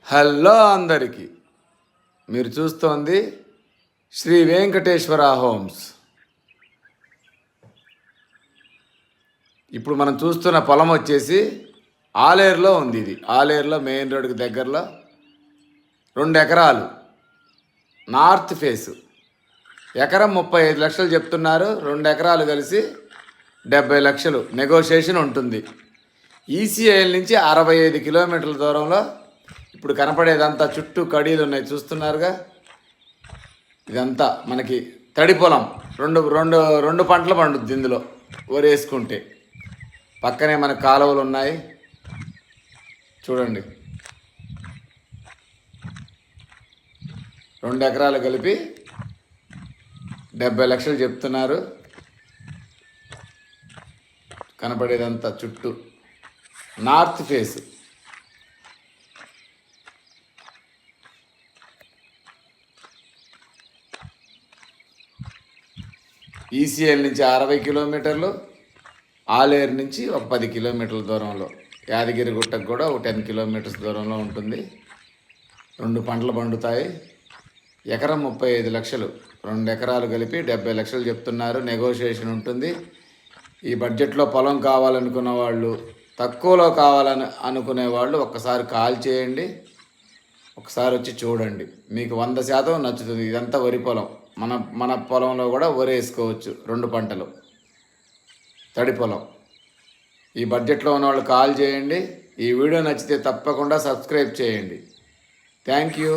Hello అందరికీ, మీరు చూస్తోంది శ్రీ వెంకటేశ్వర హోమ్స్. ఇప్పుడు మనం చూస్తున్న పొలం వచ్చేసి ఆలేరులో ఉంది. ఇది ఆలేరులో మెయిన్ రోడ్డుకి దగ్గరలో 2 ఎకరాలు నార్త్ ఫేసు. ఎకరం 35 లక్షలు చెప్తున్నారు. 2 ఎకరాలు కలిసి 70 లక్షలు నెగోషియేషన్ ఉంటుంది. ఈసీఐల నుంచి 65 కిలోమీటర్ల దూరంలో ఇప్పుడు కనపడేదంతా చుట్టూ కడీలు ఉన్నాయి, చూస్తున్నారుగా. ఇదంతా మనకి తడి పొలం. రెండు పంటలు పండుద్ది ఇందులో వరేసుకుంటే. పక్కనే మనకు కాలువలు ఉన్నాయి చూడండి. 2 ఎకరాలు కలిపి 70 లక్షలు చెప్తున్నారు. కనపడేదంతా చుట్టూ నార్త్ ఫేస్. ఈసీఎల్ నుంచి 60 కిలోమీటర్లు, ఆలేరు నుంచి ఒక 10 కిలోమీటర్ల దూరంలో, యాదగిరిగుట్టకు కూడా ఒక 10 కిలోమీటర్స్ దూరంలో ఉంటుంది. 2 పంటలు పండుతాయి. ఎకరం 35 లక్షలు. 2 ఎకరాలు కలిపి 70 లక్షలు చెప్తున్నారు. నెగోషియేషన్ ఉంటుంది. ఈ బడ్జెట్లో పొలం కావాలనుకున్న వాళ్ళు, తక్కువలో కావాలని అనుకునే వాళ్ళు ఒక్కసారి కాల్ చేయండి, ఒకసారి వచ్చి చూడండి. మీకు 100% నచ్చుతుంది. ఇదంతా వరి పొలం. మన పొలంలో కూడా వరి వేసుకోవచ్చు. 2 పంటలు తడి పొలం. ఈ బడ్జెట్లో ఉన్న వాళ్ళు కాల్ చేయండి. ఈ వీడియో నచ్చితే తప్పకుండా సబ్స్క్రైబ్ చేయండి. Thank you.